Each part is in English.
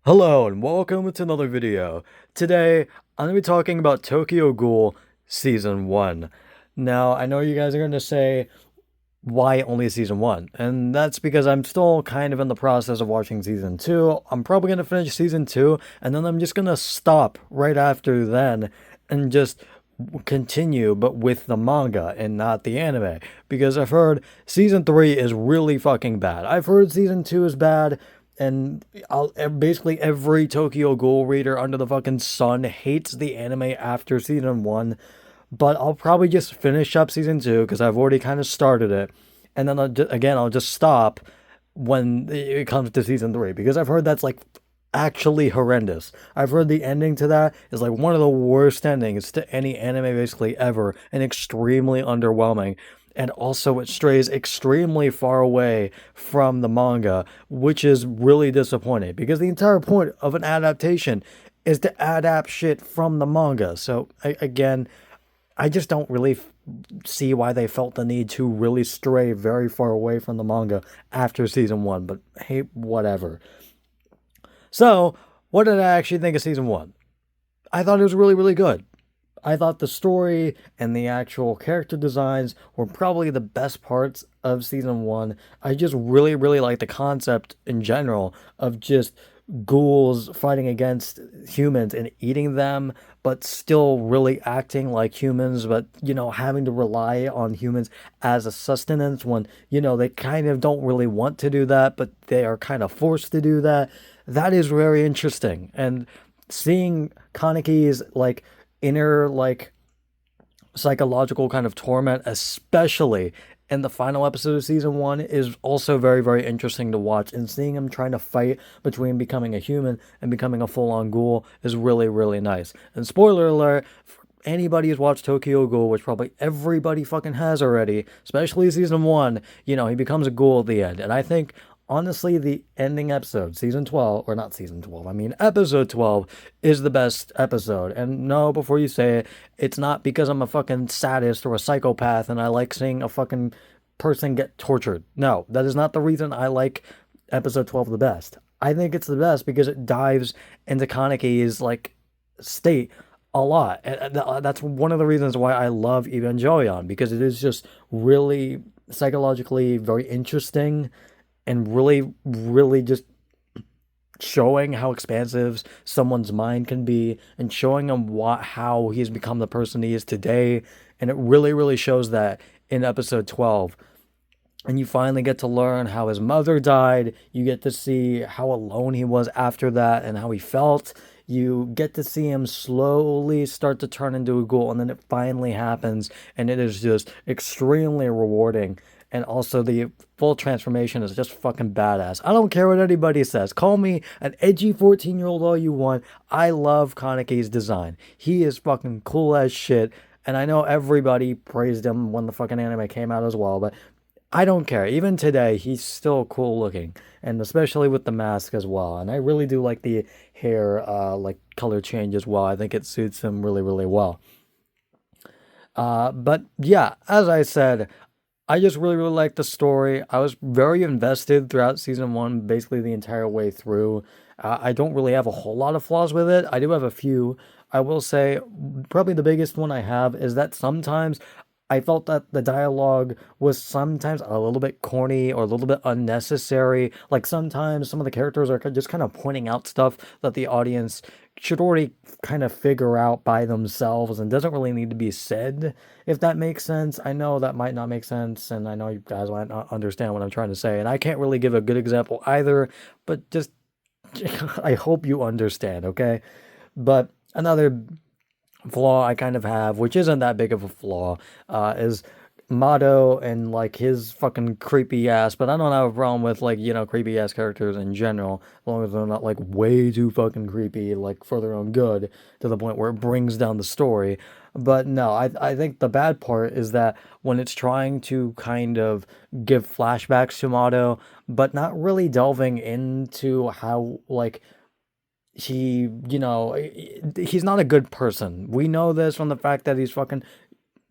Hello and welcome to another video. Today, I'm going to be talking about Tokyo Ghoul Season 1. Now, I know you guys are going to say, why only Season 1? And that's because I'm still kind of in the process of watching Season 2. I'm probably going to finish Season 2, and then I'm just going to stop right after then and just continue, but with the manga and not the anime. Because I've heard Season 3 is really fucking bad. I've heard Season 2 is bad. And basically every Tokyo Ghoul reader under the fucking sun hates the anime after season 1, but I'll probably just finish up season 2 because I've already kind of started it, and then I'll just stop when it comes to season 3 because I've heard that's like actually horrendous. I've heard the ending to that is like one of the worst endings to any anime basically ever and extremely underwhelming. And also, it strays extremely far away from the manga, which is really disappointing because the entire point of an adaptation is to adapt shit from the manga. So, again, I just don't really see why they felt the need to really stray very far away from the manga after season 1, but hey, whatever. So, what did I actually think of season 1? I thought it was really, really good. I thought the story and the actual character designs were probably the best parts of season 1. I just really, really like the concept in general of just ghouls fighting against humans and eating them, but still really acting like humans, but, having to rely on humans as a sustenance when, they kind of don't really want to do that, but they are kind of forced to do that. That is very interesting. And seeing Kaneki's, inner psychological kind of torment, especially in the final episode of season 1, is also very, very interesting to watch. And seeing him trying to fight between becoming a human and becoming a full-on ghoul is really, really nice. And spoiler alert, for anybody who's watched Tokyo Ghoul, which probably everybody fucking has already, especially season 1, he becomes a ghoul at the end. And I think honestly, the ending episode, season 12, or not season 12, I mean episode 12, is the best episode. And no, before you say it, it's not because I'm a fucking sadist or a psychopath and I like seeing a fucking person get tortured. No, that is not the reason I like episode 12 the best. I think it's the best because it dives into Kaneki's, state a lot. And that's one of the reasons why I love Evangelion, because it is just really psychologically very interesting and really, really just showing how expansive someone's mind can be and showing him how he's become the person he is today. And it really, really shows that in episode 12. And you finally get to learn how his mother died. You get to see how alone he was after that and how he felt. You get to see him slowly start to turn into a ghoul, and then it finally happens, and it is just extremely rewarding. And also, the full transformation is just fucking badass. I don't care what anybody says. Call me an edgy 14-year-old all you want. I love Kaneki's design. He is fucking cool as shit. And I know everybody praised him when the fucking anime came out as well, but I don't care. Even today, he's still cool looking. And especially with the mask as well. And I really do like the hair, color change as well. I think it suits him really, really well. But yeah, as I said, I just really, really liked the story. I was very invested throughout season 1, basically the entire way through. I don't really have a whole lot of flaws with it. I do have a few. I will say, probably the biggest one I have is that sometimes I felt that the dialogue was sometimes a little bit corny or a little bit unnecessary. Like sometimes some of the characters are just kind of pointing out stuff that the audience should already kind of figure out by themselves and doesn't really need to be said, if that makes sense. I know that might not make sense, and I know you guys might not understand what I'm trying to say, and I can't really give a good example either, but just I hope you understand, okay? But another flaw I kind of have, which isn't that big of a flaw, is Motto and his fucking creepy ass. But I don't have a problem with creepy ass characters in general, as long as they're not way too fucking creepy, for their own good, to the point where it brings down the story. But no, I think the bad part is that when it's trying to kind of give flashbacks to Motto, but not really delving into how he, he's not a good person. We know this from the fact that he's fucking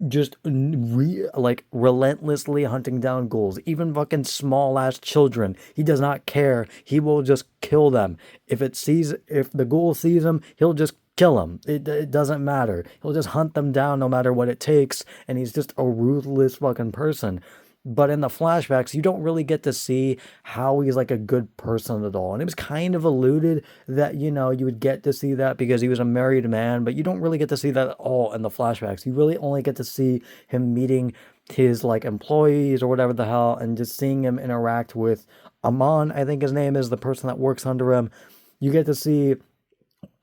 just like relentlessly hunting down ghouls, even fucking small ass children. He does not care. He will just kill them. If the ghoul sees him, he'll just kill him. It doesn't matter. He'll just hunt them down no matter what it takes. And he's just a ruthless fucking person. But in the flashbacks, you don't really get to see how he's like a good person at all. And it was kind of alluded that, you would get to see that because he was a married man, but you don't really get to see that at all in the flashbacks. You really only get to see him meeting his like employees or whatever the hell and just seeing him interact with Amon, I think his name is, the person that works under him. You get to see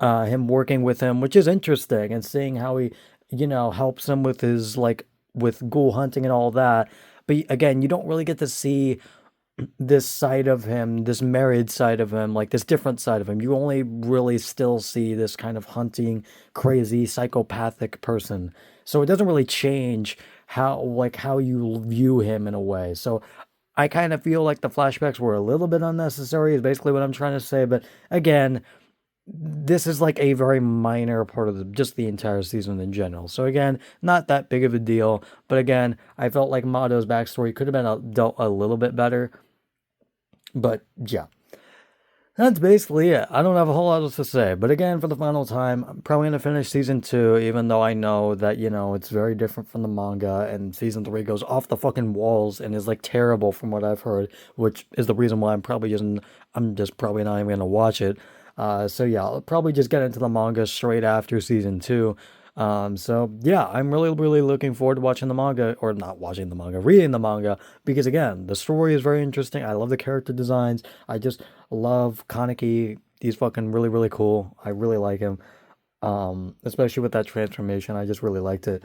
him working with him, which is interesting, and seeing how he, helps him with his like with ghoul hunting and all that. But again, you don't really get to see this side of him, this married side of him, like this different side of him. You only really still see this kind of hunting, crazy, psychopathic person. So it doesn't really change how you view him in a way. So I kind of feel like the flashbacks were a little bit unnecessary, is basically what I'm trying to say. But again, this is like a very minor part of just the entire season in general. So again, not that big of a deal. But again, I felt like Mado's backstory could have been dealt a little bit better. But yeah, that's basically it. I don't have a whole lot else to say. But again, for the final time, I'm probably going to finish season 2, even though I know that, it's very different from the manga. And season 3 goes off the fucking walls and is like terrible from what I've heard, which is the reason why I'm just probably not even going to watch it. So yeah, I'll probably just get into the manga straight after season 2. So yeah, I'm really, really looking forward to watching the manga, or not watching the manga, reading the manga, because again, the story is very interesting. I love the character designs. I just love Kaneki. He's fucking really, really cool. I really like him. Especially with that transformation. I just really liked it.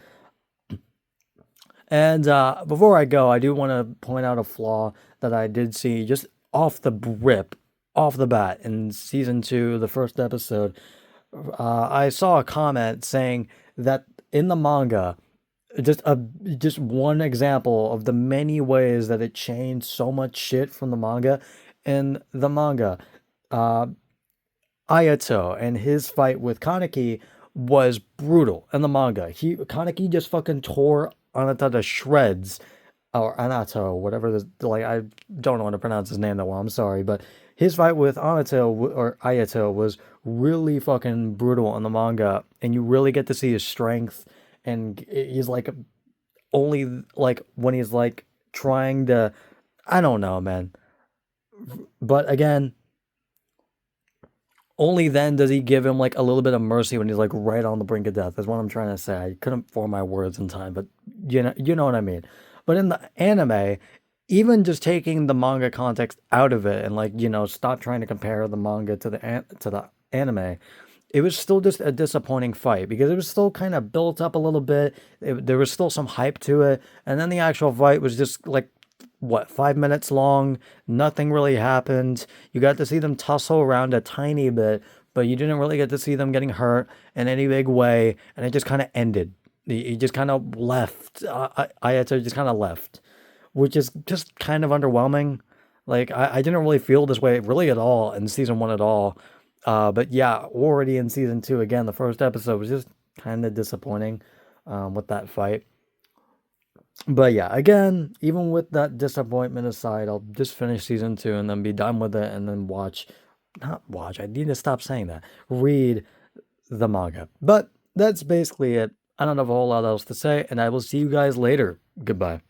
And before I go, I do want to point out a flaw that I did see just off the rip, off the bat in season 2, the first episode. I saw a comment saying that in the manga, just one example of the many ways that it changed so much shit from the manga. In the manga, uh, Ayato and his fight with Kaneki was brutal in the manga. Kaneki just fucking tore Anata to shreds, or Anato, whatever this, like, I don't know how to pronounce his name that well. I'm sorry, but his fight with Anato or Ayato was really fucking brutal in the manga, and you really get to see his strength. And he's like only like when he's like trying to, I don't know, man. But again, only then does he give him like a little bit of mercy when he's like right on the brink of death. That's what I'm trying to say. I couldn't form my words in time, but you know what I mean. But in the anime, even just taking the manga context out of it and like, stop trying to compare the manga to the anime, it was still just a disappointing fight because it was still kind of built up a little bit. There was still some hype to it, and then the actual fight was just like, what, 5 minutes long? Nothing really happened. You got to see them tussle around a tiny bit, but you didn't really get to see them getting hurt in any big way, and it just kind of ended. He just kind of left. Ayato just kind of left, which is just kind of underwhelming. Like, I didn't really feel this way really at all in season 1 at all. But yeah, already in season 2, again, the first episode was just kind of disappointing with that fight. But yeah, again, even with that disappointment aside, I'll just finish season 2 and then be done with it and then not watch, I need to stop saying that, read the manga. But that's basically it. I don't have a whole lot else to say, and I will see you guys later. Goodbye.